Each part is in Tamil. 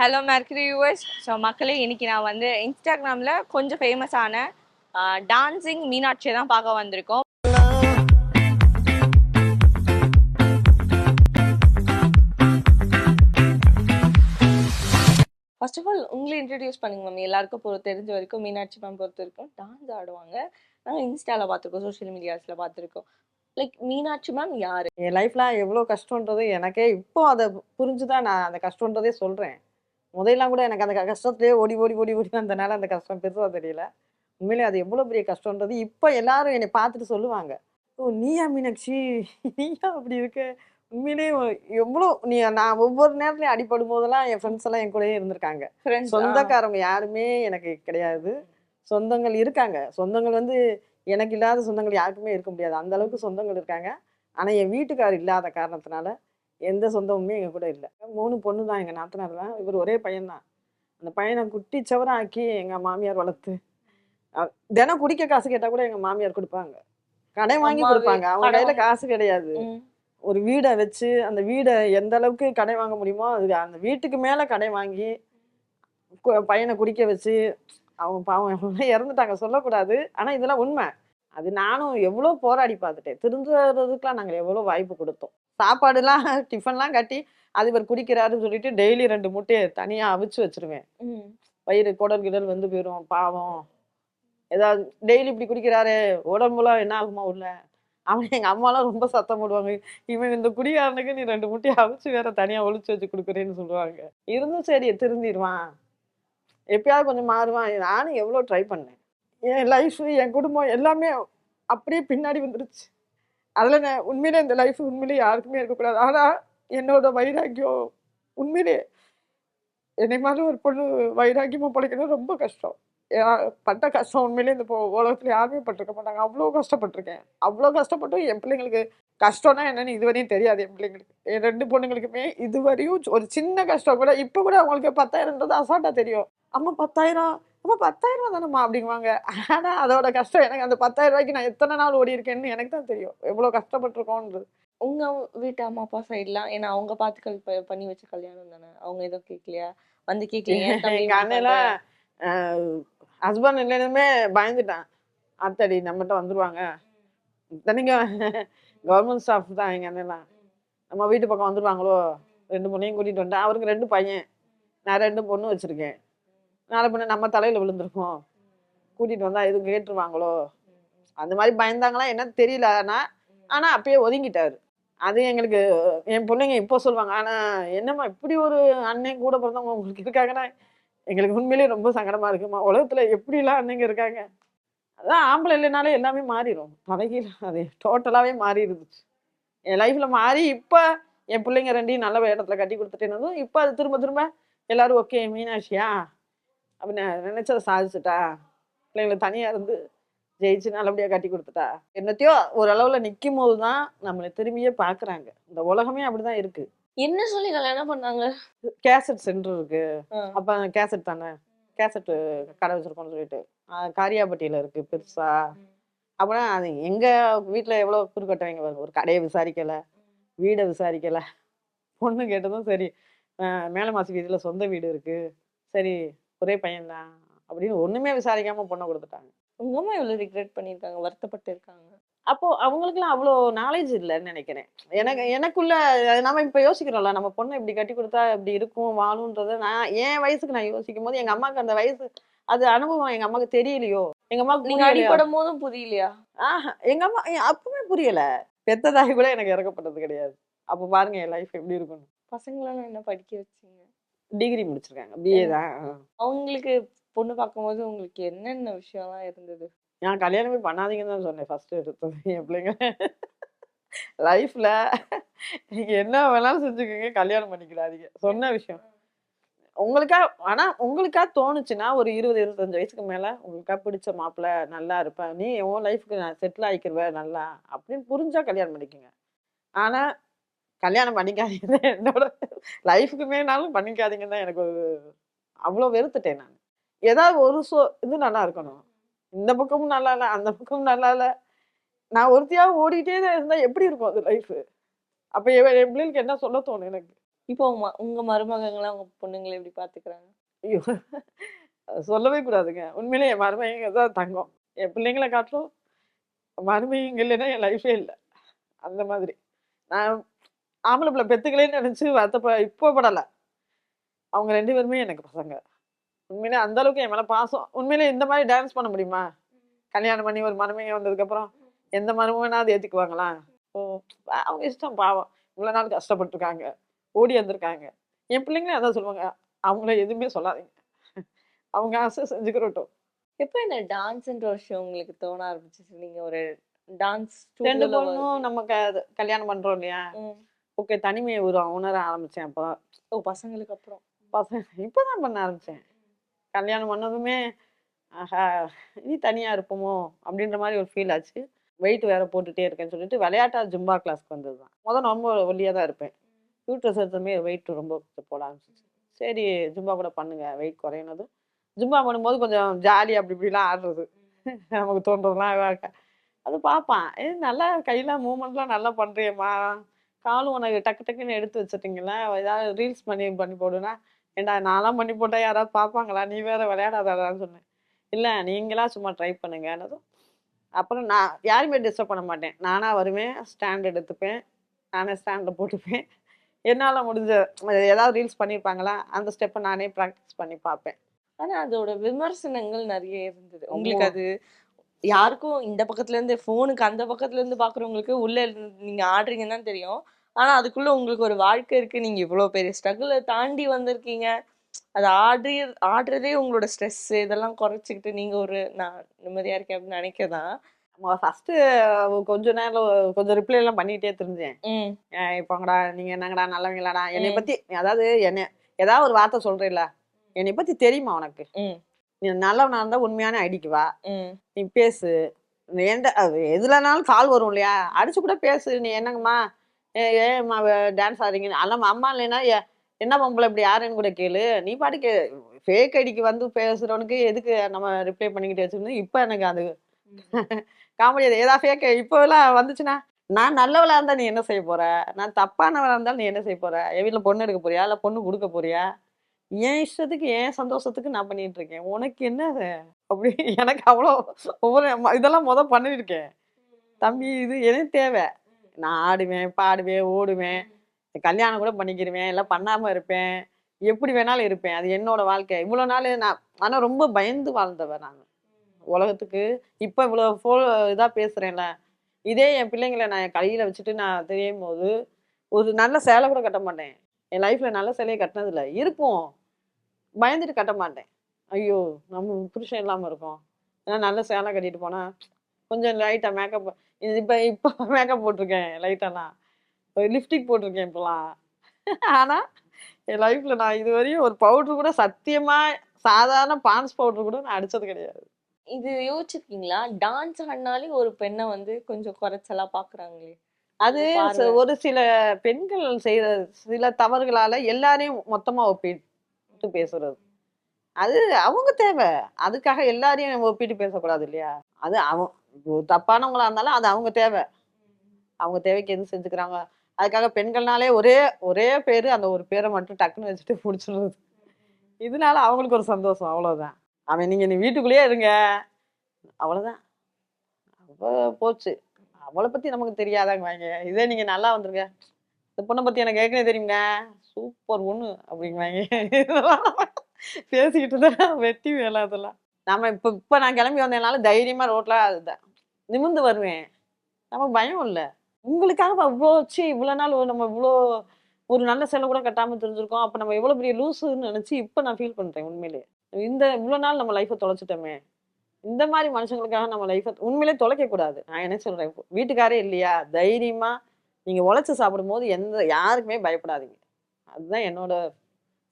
Hello mercury viewers. ஸோ மக்களே, இன்னைக்கு நான் வந்து இன்ஸ்டாகிராமில் கொஞ்சம் ஃபேமஸான டான்சிங் மீனாட்சியை தான் பார்க்க வந்திருக்கோம். ஃபர்ஸ்ட் ஆஃப் ஆல் உங்களை இன்ட்ரடியூஸ் பண்ணுங்க மேம். எல்லாருக்கும் தெரிஞ்ச வரைக்கும் மீனாட்சி மேம் பொறுத்த வரைக்கும் டான்ஸ் ஆடுவாங்க. நாங்கள் இன்ஸ்டாவில் பார்த்துருக்கோம், சோஷியல் மீடியாஸில் பார்த்துருக்கோம். லைக் மீனாட்சி மேம் யார்? என் லைஃப்ல எவ்வளோ கஷ்டன்றது எனக்கே இப்போ அதை புரிஞ்சுதான் நான் அந்த கஷ்டன்றதே சொல்கிறேன். முதல்லாம் கூட எனக்கு அந்த கஷ்டத்துலேயே ஓடி ஓடி ஓடி ஓடி வந்தனால அந்த கஷ்டம் பெருசாக தெரியல. உண்மையிலே அது எவ்வளோ பெரிய கஷ்டன்றது இப்போ எல்லாரும் என்னை பார்த்துட்டு சொல்லுவாங்க, ஓ நீயா மீனாட்சி, நீயா அப்படி இருக்க. உண்மையிலேயே எவ்வளோ நான் ஒவ்வொரு நேரத்துலையும் அடிபடும் போதெல்லாம் என் ஃப்ரெண்ட்ஸ் எல்லாம் என் கூடயே இருந்திருக்காங்க. சொந்தக்காரங்க யாருமே எனக்கு கிடையாது. சொந்தங்கள் இருக்காங்க. சொந்தங்கள் வந்து எனக்கு இல்லாத சொந்தங்கள் யாருக்குமே இருக்க முடியாது. அந்த அளவுக்கு சொந்தங்கள் இருக்காங்க. ஆனால் என் வீட்டுக்கார் இல்லாத காரணத்தினால எந்த சொந்தமுமே எங்கள் கூட இல்லை. 3 பொண்ணு தான், எங்கள் நாத்தனார் தான். இவர் ஒரே பையன்தான். அந்த பையனை குட்டி சவரம் ஆக்கி எங்கள் மாமியார் வளர்த்து தினம் குடிக்க காசு கேட்டால் கூட எங்கள் மாமியார் கொடுப்பாங்க. கடை வாங்கி கொடுப்பாங்க. அவங்க கையில் காசு கிடையாது. ஒரு வீடை வச்சு அந்த வீடை எந்த அளவுக்கு கடை வாங்க முடியுமோ அது அந்த வீட்டுக்கு மேலே கடை வாங்கி பையனை குடிக்க வச்சு அவங்க பாவம் இறந்துட்டாங்க, சொல்லக்கூடாது. ஆனால் இதெல்லாம் உண்மை. அது நானும் எவ்வளோ போராடி பார்த்துட்டேன். திருந்துறதுக்கெலாம் நாங்கள் எவ்வளோ வாய்ப்பு கொடுத்தோம். சாப்பாடுலாம் டிஃபன்லாம் கட்டி அது இவர் குடிக்கிறாருன்னு சொல்லிட்டு டெய்லி 2 முட்டையை தனியாக அவிச்சு வச்சிருவேன். வயிறு குடல் கிடல் வந்து போயிடும் பாவம். ஏதாவது டெய்லி இப்படி குடிக்கிறாரு, உடம்புலாம் என்ன ஆகுமா உள்ள. அவன் எங்கள் அம்மாலாம் ரொம்ப சத்தம் போடுவாங்க, இவன் இந்த குடிகாரனுக்கு நீ 2 முட்டையை அவிச்சு வேற தனியாக ஒளிச்சு வச்சு கொடுக்குறேன்னு சொல்லுவாங்க. இருந்தும் சரி திருந்திடுவான், எப்பயாவது கொஞ்சம் மாறுவான். நானும் எவ்வளோ ட்ரை பண்ணேன். என் லைஃப் என் குடும்பம் எல்லாமே அப்படியே பின்னாடி வந்துருச்சு. அதில் நான் உண்மையிலே இந்த லைஃப் உண்மையிலே யாருக்குமே இருக்கக்கூடாது. ஆனால் என்னோட வைராக்கியம் உண்மையிலே என்னை மாதிரி ஒரு பொண்ணு வைராக்கியமாக பிழைக்கணும் ரொம்ப கஷ்டம். பட்ட கஷ்டம் உண்மையிலே இந்த உலகத்தில் யாருமே பட்டிருக்க மாட்டாங்க. அவ்வளோ கஷ்டப்பட்டிருக்கேன். அவ்வளோ கஷ்டப்பட்டும் என் பிள்ளைங்களுக்கு கஷ்டம்னா என்னன்னு இதுவரையும் தெரியாது. என் பிள்ளைங்களுக்கு, என் 2 பொண்ணுங்களுக்குமே இதுவரையும் ஒரு சின்ன கஷ்டம் கூட இப்போ கூட அவங்களுக்கு 10,000ன்றது அசால்ட்டாக தெரியும். அம்மா 10,000, அம்மா 10,000 தானம்மா அப்படிங்குவாங்க. ஆனால் அதோட கஷ்டம் எனக்கு அந்த 10,000 ரூபாய்க்கு நான் எத்தனை நாள் ஓடி இருக்கேன்னு எனக்கு தான் தெரியும், எவ்வளோ கஷ்டப்பட்டிருக்கோன்றது. உங்க வீட்டு அம்மா அப்பா சைட்லாம் ஏன்னா அவங்க பார்த்து பண்ணி வச்ச கல்யாணம் தானே, அவங்க எதுவும் கேட்கலையா? வந்து கேட்கலையா? எங்கள் அண்ணெல்லாம் ஹஸ்பண்ட் இல்லைன்னுமே பயந்துட்டான். அத்தடி நம்மகிட்ட வந்துடுவாங்க. இத்தனைக்கும் கவர்மெண்ட் ஸ்டாஃப் தான் எங்கள் அண்ணெல்லாம். நம்ம வீட்டு பக்கம் வந்துடுவாங்களோ, 2 பொண்ணையும் கூட்டிகிட்டு வந்துட்டேன். அவருக்கு 2 பையன், நான் 2 பொண்ணு வச்சுருக்கேன். நாளை பின்ன நம்ம தலையில் விழுந்துருக்கோம், கூட்டிகிட்டு வந்தால் எதுவும் கேட்டுருவாங்களோ அந்த மாதிரி பயந்தாங்களா என்னன்னு தெரியல. ஆனால் அப்பயே ஒதுங்கிட்டாரு. அது எங்களுக்கு என் பிள்ளைங்க இப்போ சொல்லுவாங்க, ஆனால் என்னம்மா இப்படி ஒரு அண்ணன் கூட பிறந்தவங்க உங்களுக்கு இருக்காங்கன்னா எங்களுக்கு உண்மையிலேயே ரொம்ப சங்கடமாக இருக்குமா. உலகத்தில் எப்படிலாம் அண்ணங்க இருக்காங்க. அதான் ஆம்பளை இல்லைனாலே எல்லாமே மாறிடும், தலைகீழ அது டோட்டலாகவே மாறிடுச்சு. என் லைஃப்பில் மாறி இப்போ என் பிள்ளைங்க 2 நல்ல இடத்துல கட்டி கொடுத்துட்டேன்னு இப்போ அது திரும்ப திரும்ப எல்லாரும் ஓகே மீனாட்சியா அப்படின்னு நினைச்சதை சாதிச்சுட்டா, பிள்ளைங்களை தனியாக இருந்து ஜெயிச்சு நல்லபடியாக கட்டி கொடுத்துட்டா, என்னத்தையோ ஒரு அளவில் நிற்கும் போது தான் நம்மளை திரும்பியே பார்க்குறாங்க. இந்த உலகமே அப்படிதான் இருக்கு. என்ன சொல்லி கல்யாணம் பண்ணாங்க? கேசட் சென்டர் இருக்கு. அப்போ கேசட் தானே, கேசட்டு கடை வச்சிருக்கோம்னு சொல்லிட்டு காரியாபட்டியில் இருக்கு பெருசா. அப்படின்னா அது எங்கள் வீட்டில் எவ்வளோ குறுக்கட்டவங்க வருது. ஒரு கடையை விசாரிக்கலை, வீடை விசாரிக்கலை, பொண்ணு கேட்டதும் சரி மேலே மாசி வீதியில் சொந்த வீடு இருக்கு, சரி ஒரே பையன்தான் அப்படின்னு ஒன்றுமே விசாரிக்காமல் பொண்ணை கொடுத்துட்டாங்க. உங்க அம்மா எவ்வளோ ரிக்ரெட் பண்ணியிருக்காங்க, வருத்தப்பட்டு இருக்காங்க. அப்போ அவங்களுக்குலாம் அவ்வளோ நாலேஜ் இல்லைன்னு நினைக்கிறேன். எனக்குள்ள நம்ம இப்போ யோசிக்கிறோம்ல, நம்ம பொண்ணை இப்படி கட்டி கொடுத்தா இப்படி இருக்கும் வாழுன்றத நான் என் வயசுக்கு நான் யோசிக்கும் போது எங்க அம்மாவுக்கு அந்த வயசு அது அனுபவம் எங்க அம்மாவுக்கு தெரியலையோ. எங்க அம்மாவுக்கு நீங்க அடிப்படும் போதும் புரியலையா? எங்க அம்மா அப்பவுமே புரியல. பெத்ததாகி கூட எனக்கு இறக்கப்பட்டது கிடையாது. அப்போ பாருங்க என் லைஃப் எப்படி இருக்குன்னு. பசங்களெல்லாம் என்ன படிக்க வச்சீங்க? டிகிரி முடிச்சிருக்காங்க, பிஏ தான். அவங்களுக்கு பொண்ணு பார்க்கும்போது உங்களுக்கு என்னென்ன விஷயம்லாம் இருந்தது? நான் கல்யாணமே பண்ணாதீங்கன்னு தான் சொன்னேன் ஃபர்ஸ்ட் எடுத்தது. என் பிள்ளைங்க லைஃப்ல நீங்க என்ன வேணாலும் செஞ்சுக்கோங்க, கல்யாணம் பண்ணிக்கிறாதீங்க சொன்ன விஷயம். உங்களுக்கா உங்களுக்கா தோணுச்சுன்னா ஒரு 20, 25 வயசுக்கு மேல உங்களுக்கா பிடிச்ச மாப்பிள்ள நல்லா இருப்பேன், நீ உன் லைஃப்க்கு நான் செட்டில் ஆகிக்கிருவ நல்லா அப்படின்னு புரிஞ்சா கல்யாணம் பண்ணிக்கோங்க. ஆனா கல்யாணம் பண்ணிக்காதீங்க, என்னோட லைஃபுக்குமேனாலும் பண்ணிக்காதீங்கன்னு தான் எனக்கு அவ்வளோ வெறுத்துட்டேன் நான். ஏதாவது ஒரு இது நல்லா இருக்கணும், இந்த பக்கமும் நல்லா இல்லை அந்த பக்கமும் நல்லா இல்லை, நான் ஒருத்தியாக ஓடிட்டே தான் இருந்தால் எப்படி இருக்கும் அது லைஃபு. அப்போ என் பிள்ளைகளுக்கு என்ன சொல்ல தோணும் எனக்கு. இப்போ உங்க மருமகங்களாம் உங்க பொண்ணுங்கள எப்படி பாத்துக்கிறாங்க? ஐயோ! சொல்லவே கூடாதுங்க. உண்மையிலேயே என் மருமகங்க தான் தங்கம். என் பிள்ளைங்கள காட்டிலும் மருமகங்க இல்லைன்னா என் லைஃபே இல்ல. அந்த மாதிரி. நான் ஆம்பள பிள்ளை பெத்துக்கலேன்னு நெனச்சு இப்போ படல. அவங்க 2 பேருமே எனக்கு பசங்க. உண்மையிலே அந்த அளவுக்கு என் மேல பாசம். உண்மையிலே இந்த மாரி டான்ஸ் பண்ண முடியுமா? கல்யாணம் பண்ணி ஒரு மருமகன் வந்ததுக்கப்புறம், எந்த மருமகனாவது ஏத்துக்குவாங்களா? ஓ! அவங்க இஷ்டம் பாவம். இவ்வளோ நாள் கஷ்டப்பட்டுருக்காங்க. ஓடி வந்திருக்காங்க. என் பிள்ளைங்களும் அதான் சொல்லுவாங்க. அவங்கள எதுவுமே சொல்லாதீங்க. அவங்க ஆசை செஞ்சுக்கிறட்டும். எப்ப இந்த டான்ஸ்ன்ற ஒரு விஷயம் உங்களுக்கு தோண ஆரம்பிச்சுச்சு? நீங்க ஒரு டான்ஸ் 2 ஸ்டூடியோல பொண்ணும் நமக்கு கல்யாணம் பண்றோம் இல்லையா? ஓகே தனிமைய உணர ஆரம்பிச்சேன் அப்பதான். ஓ! பசங்களுக்கு அப்புறம். பசங்க இப்பதான் பண்ண ஆரம்பிச்சேன். கல்யாணம் பண்ணதுமே, ஆஹா! இனி தனியா இருப்போமோ! அப்படின்ற மாரி ஒரு ஃபீல் ஆச்சு. வெயிட் வேற போட்டுட்டே இருக்கேன்னு சொல்லிட்டு விளையாட்டா ஜும்பா கிளாஸ்க்கு வந்தது தான். மொத ரொம்ப ஒல்லியா தான் இருப்பேன். யூட்ரஸ் எடுத்ததுமே வெயிட் ரொம்ப போட ஆரம்பிச்சுச்சு. சரி ஜும்பா கூட பண்ணுங்க வெயிட் குறையுனதும். ஜும்பா பண்ணும்போது கொஞ்சம் ஜாலியா அப்படி இப்படிலாம் ஆடுறது. நமக்கு தோன்றதெல்லாம் அது பார்ப்பான். நல்லா கையெல்லாம் மூவ்மெண்ட்லாம் நல்லா பண்றியேம்மா! காலும் உனக்கு டக்கு டக்குன்னு எடுத்து வச்சுட்டீங்களா? ஏதாவது ரீல்ஸ் பண்ணி பண்ணி போடுனா, ஏன்டா நான்லாம் பண்ணி போட்டா யாராவது பார்ப்பாங்களா? நீ வேற விளையாடாதடான்னு சொன்னேன். இல்ல நீங்களா சும்மா ட்ரை பண்ணுங்கன்னதும், அப்புறம் நான் யாரையுமே டிஸ்டர்ப் பண்ண மாட்டேன். நானா வருவேன், ஸ்டாண்ட் எடுத்துப்பேன். நானே ஸ்டாண்ட்ல போட்டுப்பேன். என்னால முடிஞ்ச ஏதாவது ரீல்ஸ் பண்ணியிருப்பாங்களா? அந்த ஸ்டெப்ப நானே பிராக்டிஸ் பண்ணி பார்ப்பேன். ஆனா அதோட விமர்சனங்கள் நெறைய இருந்தது. அம்மோ! உங்களுக்கு அது யாருக்கும் இந்த பக்கத்துல இருந்து ஃபோனுக்கு அந்த பக்கத்துல இருந்து பார்க்குறவங்களுக்கு உள்ள இருந்து நீங்க ஆடுறீங்கன்னு தான் தெரியும். ஆனா அதுக்குள்ள உங்களுக்கு ஒரு வாழ்க்கை இருக்கு. நீங்க இவ்ளோ பெரிய ஸ்ட்ரகுல தாண்டி வந்திருக்கீங்க. அது ஆடுறதே உங்களோட ஸ்ட்ரெஸ் இதெல்லாம் குறைச்சுக்கிட்டு நீங்க ஒரு நான் நிம்மதியா இருக்கேன் அப்படின்னு நினைக்க தான். ஃபர்ஸ்ட்டு கொஞ்ச நேரம் கொஞ்சம் ரிப்ளைலாம் பண்ணிட்டே திரிஞ்சேன். ம். போங்கடா, நீங்க என்னங்கடா நல்லவங்களாடா? என்னைய ம். பத்தி அதாவது ஏதாவது ஒரு வார்த்தை சொல்றேல்ல, என்னைய பத்தி தெரியுமா உனக்கு? ம். நீ நல்லவனா இருந்தா உண்மையான ஐடிக்கு வா. ம். நீ பேசு. நீ அது எதுலனாலும் கால் வரும் இல்லையா? அடிச்சு கூட பேசு. நீ என்னங்கம்மா? ஏம்மா டான்ஸ் ஆடுறீங்கன்னு. அதெல்லாம் அம்மா இல்லைன்னா, என்ன பொம்பள இப்படி ஆடுறேன்னு கூட கேளு. நீ பாட்டுக்கு ஃபேக் ஐடிக்கு வந்து பேசுறவனுக்கு எதுக்கு நம்ம ரிப்ளை பண்ணிக்கிட்டு வச்சுக்கணும். இப்ப எனக்கு அது காமெடி ஏதாவது ஃபேக் இப்போலாம் வந்துச்சுன்னா, நான் நல்லவளா இருந்தா நீ என்ன செய்ய போற? நான் தப்பானவளா இருந்தாலும் நீ என்ன செய்ய போற? என் வீட்ல பொண்ணு எடுக்க போறியா? இல்ல பொண்ணு குடுக்க போறியா? என் இஷ்டத்துக்கு, என் சந்தோஷத்துக்கு நான் பண்ணிட்டு இருக்கேன். உனக்கு என்ன அது? அப்படி எனக்கு அவ்வளோ ஒவ்வொரு இதெல்லாம் பண்ணியிருக்கேன். தம்பி இது எனக்கு தேவை. நான் ஆடுவேன், பாடுவேன், ஓடுவேன். கல்யாணம் கூட பண்ணிக்கிருவேன். இல்ல பண்ணாம இருப்பேன். எப்படி வேணாலும் இருப்பேன். அது என்னோட வாழ்க்கை. இவ்வளோ நாள் நான் ஆனா ரொம்ப பயந்து வாழ்ந்தவ நானு. உலகத்துக்கு இப்ப இவ்வளோ இதா பேசுறேன்ல. இதே என் பிள்ளைங்கள நான் என் கையில வச்சுட்டு நான் திரியும்போது, ஒரு நல்ல சேலை கூட கட்ட மாட்டேன். என் லைஃப்ல நல்ல சேலையே கட்டினதில்ல. இருக்கும். பயந்துட்டு கட்ட மாட்டேன். ஐயோ! நம்ம புருஷன் இல்லாம இருக்கோம். ஏன்னா நல்ல சேலை கட்டிட்டு போனா, கொஞ்சம் லைட்டா மேக்கப் இப்ப இப்ப மேக்கப் போட்டுருக்கேன் லைட்டாலாம். லிப்ஸ்டிக் போட்டுருக்கேன் இப்பலாம். ஆனா, என் லைஃப்ல நான் இதுவரையும் ஒரு பவுடர் கூட சத்தியமா சாதாரண பாண்ட்ஸ் பவுடர் கூட நான் அடிச்சது கிடையாது. இது யோசிச்சிருக்கீங்களா? டான்ஸ் ஆடுனாலே ஒரு பெண்ண வந்து கொஞ்சம் குறைச்சலா பார்க்குறாங்களே! அது உங்க பார்வை. ஒரு சில பெண்கள் செய்ற சில தவறுகளால எல்லாரையும் மொத்தமா ஒப்பிட்டு பேசுறது. அது அவங்க தேவை. அதுக்காக எல்லாரையும் ஒப்பிட்டு பேசக்கூடாது இல்லையா? அது தப்பானவங்களா இருந்தாலும் அது அவங்க தேவை. அவங்க தேவைக்கு எது செஞ்சுக்கிறாங்க. அதுக்காக பெண்கள்னாலே ஒரே ஒரே பேரு அந்த ஒரு பேர மட்டும் டக்குன்னு வச்சுட்டு முடிச்சுடுறது. இதனால அவங்களுக்கு ஒரு சந்தோஷம் அவ்வளோதான். நீ வீட்டுக்குள்ளேயே இருங்க. அவ்வளோதான். அவ போச்சு. அவள பத்தி நமக்கு தெரியாதாங்குவாய்ங்க. இதே நீங்க நல்லா வந்துருங்க. இந்த பொண்ண பத்தி எனக்கு ஏற்கனவே தெரியுங்க. சூப்பர் பொண்ணு அப்படிங்குவாய்ங்க. பேசிக்கிட்டு தான் வெட்டி வேல அதெல்லாம். நம்ம இப்ப இப்ப நான் கிளம்பி வந்ததுனால தைரியமா ரோட்ல நிமிர்ந்து வருவேன். நமக்கு பயம் இல்ல. உங்களுக்காக இவ்வளோ நாள் நம்ம இவ்வளோ ஒரு நல்ல சேலை கூட கட்டாம திரிஞ்சிருக்கோம். அப்ப நம்ம எவ்வளோ பெரிய லூசுன்னு நெனச்சு இப்ப நான் ஃபீல் பண்றேன் உண்மையிலேயே. இவ்வளோ நாள் நம்ம லைஃப்ப தொலைச்சுட்டோமே! இந்த மாரி மனுஷங்களுக்காக நம்ம லைஃப்ப உண்மையிலேயே தொலைக்கக் கூடாது. நான் என்ன சொல்றேன், வீட்டுக்காரே இல்லையா? தைரியமா நீங்க உழைச்சு சாப்பிடும்போது யாருக்குமே பயப்படாதீங்க. அதுதான் என்னோட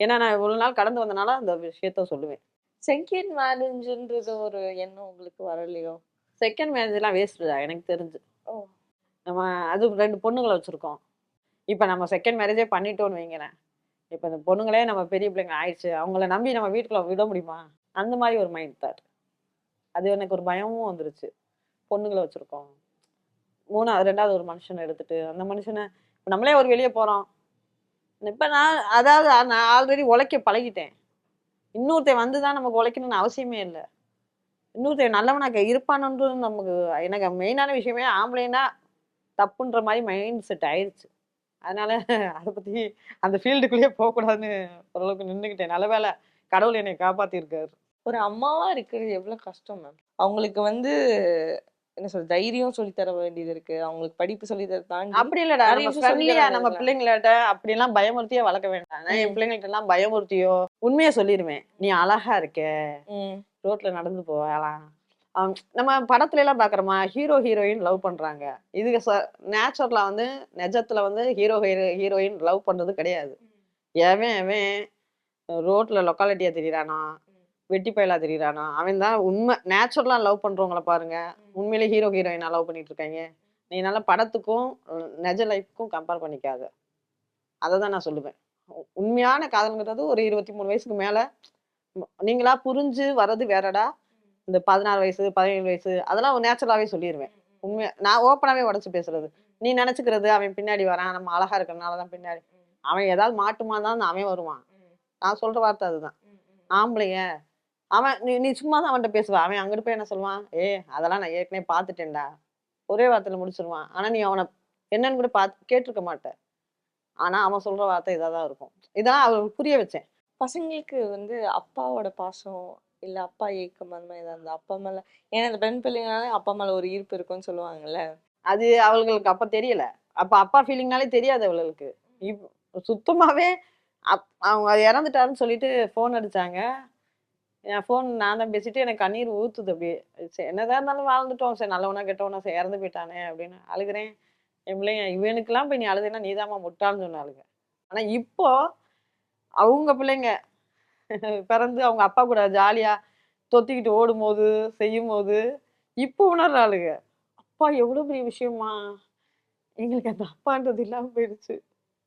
ஏன்னா நான் இவ்வளோ நாள் கடந்து வந்தனால அந்த விஷயத்த சொல்லுவேன். செகண்ட் மேரேஜ்ன்றது ஒரு எண்ணம் உங்களுக்கு வரலையோ? செகண்ட் மேரேஜ்லாம் வேஸ்ட்டுடா எனக்கு தெரிஞ்சு. ஓ! நம்ம அது 2 பொண்ணுங்கள வச்சிருக்கோம். இப்ப நம்ம செகண்ட் மேரேஜே பண்ணிட்டோம்னு வைங்களேன். இப்ப இந்த பொண்ணுங்களே நம்ம பெரிய பிள்ளைங்க ஆயிடுச்சு. அவங்கள நம்பி நம்ம வீட்டுக்குள்ள விட முடியுமா? அந்த மாரி ஒரு மைண்ட் தாட். அது எனக்கு ஒரு பயமும் வந்துருச்சு. பொண்ணுங்கள வச்சிருக்கோம். 2வது ஒரு மனுஷன எடுத்துட்டு, அந்த மனுஷன நம்மளே ஒரு வெளிய போறோம். இப்ப நான் ஆல்ரெடி உழைக்க பழகிட்டேன். இன்னொருத்தன் வந்து தான் நமக்கு உழைக்கணும்னு அவசியமே இல்ல. இன்னொருத்தன் நல்லவனா இருப்பானுன்றது நமக்கு எனக்கு மெயினான விஷயமே ஆம்பளைன்னா தப்புன்ற மாரி மைண்ட் செட் ஆயிருச்சு. அதனால அத பத்தி அந்த ஃபீல்டுக்குள்ளேயே போக்கூடாதுன்னு ஓரளவுக்கு நின்னுக்கிட்டேன். நல்ல வேளை கடவுள் என்னைய காப்பாத்திருக்காரு. ஒரு அம்மாவா இருக்கிறது எவ்வளவு கஷ்டம் மேம். அவங்களுக்கு வந்து என்ன சொல்றது, தைரியம் சொல்லி தர வேண்டியது இருக்கு. அவங்களுக்கு படிப்பு சொல்லி தர தாண்டி அப்படி இல்லடா. நிறைய நம்ம விஷயம் சொல்லி ஃப்ரெண்ட்லியா தராங்க நம்ம இருக்குல்ல. பிள்ளைங்கள்ட்ட அப்படிலாம் பயமுறுத்தியே வளர்க்க வேண்டாம். நான் என் ம். பிள்ளைங்கள்ட்டலாம் பயமுறுத்தியோ, உண்மைய சொல்லிருவேன். "நீ அழகா இருக்க. ம். ரோட்ல நடந்து போகலாம்." நம்ம படத்துல எல்லாம் பார்க்குறோமா, ஹீரோ, ஹீரோயின் லவ் பண்றாங்க. இது நேச்சுரலா வந்து நிஜத்துல வந்து ஹீரோயின் லவ் பண்றது கிடையாது. எவன் எவன் ரோட்ல லொக்காலிட்டியா திரியிறானோ, வெட்டி பயலா திரியிறானோ, அவன் தான் உண்மை நேச்சுரலா லவ் பண்றவங்கள பாருங்க. உண்மையிலே ஹீரோ, ஹீரோயினா லவ் பண்ணிட்டு இருக்காங்க. நீ நல்லா படத்துக்கும், நிஜ லைஃப்க்கும் கம்பேர் பண்ணிக்காத. அததான் நான் சொல்லுவேன். உண்மையான காதல்ங்கிறது ஒரு 23 வயசுக்கு மேல நீங்களா புரிஞ்சு வர்றது வேறடா. இந்த 16 வயசு, 17 வயசு அதெல்லாம் நேச்சுரலாவே சொல்லிருவேன். உண்மையா நான் ஓப்பனாவே உடைச்சு பேசுறது. நீ நெனச்சுக்கிறது அவன் பின்னாடி வரான். நம்ம அழகா இருக்கறனால தான் பின்னாடி. அவன் ஏதாவது மாட்டுமா தான் அவன் வருவான். நான் சொல்ற வார்த்தை அதுதான். ஆம்பளைங்க அவன் நீ நீ சும்மா தான் அவன்ட்ட பேசுவ. அவன் அங்கிட்டு போய் என்ன சொல்லுவான்? அதெல்லாம் நான் ஏற்கனவே பார்த்துட்டேன்டா. ஒரே வார்த்தையில முடிச்சிருவான். ஆனா நீ அவன என்னன்னு கூட கேட்டுருக்க மாட்ட. ஆனா அவன் சொல்ற வார்த்தை இதா தான் இருக்கும். இதான் அவருக்கு புரிய வச்சேன். பசங்களுக்கு வந்து அப்பாவோட பாசம், இல்ல அப்பா ஏக்கம் அந்த மாதிரி ஏதாவது இருந்தா, அப்பா மேல ஏன்னா இந்த பெண் பிள்ளைங்கனாலே அப்பா மேல ஒரு ஈர்ப்பு இருக்கும்னு சொல்லுவாங்கல்ல. அது அவளுகளுக்கு அப்ப தெரியல. அப்ப அப்பா ஃபீலிங்னாலே தெரியாது அவளுகளுக்கு. இப் சுத்தமாவே அவங்க இறந்துட்டாருன்னு சொல்லிட்டு ஃபோன் அடிச்சாங்க. என் ஃபோன் நான் தான் பேசிட்டு எனக்கு கண்ணீர் ஊத்துது அப்படியே. சரி என்னதான் இருந்தாலும் வாழ்ந்துட்டோம். சரி நல்லவனா கெட்டவனா சரி இறந்து போயிட்டானே அப்படின்னு அழுகுறேன். என் பிள்ளைங்க இவனுக்கெல்லாம் போய் நீ அழுதேன்னா நீதாம்மா முட்டாள்ன்னு சொன்னாளுங்க. ஆனா இப்போ அவங்க பிள்ளைங்க பிறந்து அவங்க அப்பா கூட ஜாலியா தொத்திக்கிட்டு ஓடும்போது, செய்யும்போது, இப்போ உணர்றாளுக. அப்பா எவ்வளோ பெரிய விஷயமா? எங்களுக்கு அந்த அப்பான்றது இல்லாம போயிடுச்சு.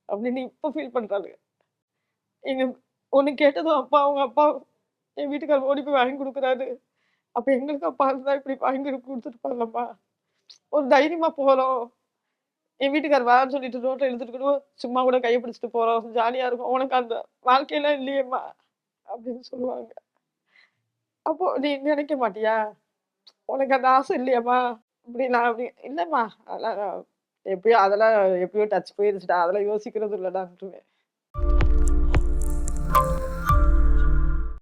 அப்படின்னு இப்ப ஃபீல் பண்றாளுக. எங்க ஒண்ணு கேட்டதும் அப்பா அவங்க அப்பா என் வீட்டுக்காரர் ஓடி போய் வாங்கி குடுக்குறாரு. அப்ப எங்களுக்கு அப்பா இருந்தா இப்படி வாங்கி குடுத்துருப்பார்லம்மா. ஒரு தைரியமா போறோம். என் வீட்டுக்காரர் வான்னு சொல்லிட்டு ரோட்ல இழுத்துட்டு கூட சும்மா கூட கைய பிடிச்சுட்டு போறோம். ஜாலியா இருக்கும். உனக்கு அந்த வாழ்க்கையெல்லாம் இல்லையேம்மா அப்படின்னு சொல்லுவாங்க. அப்போ நீ நினைக்க மாட்டியா? உனக்கு அந்த ஆசை இல்லையாம்மா? அப்படி இல்லம்மா. அதெல்லாம் எப்பயோ டச் போயிருச்சுடா. அதெல்லாம் யோசிக்கிறது இல்லடான்றுவேன்.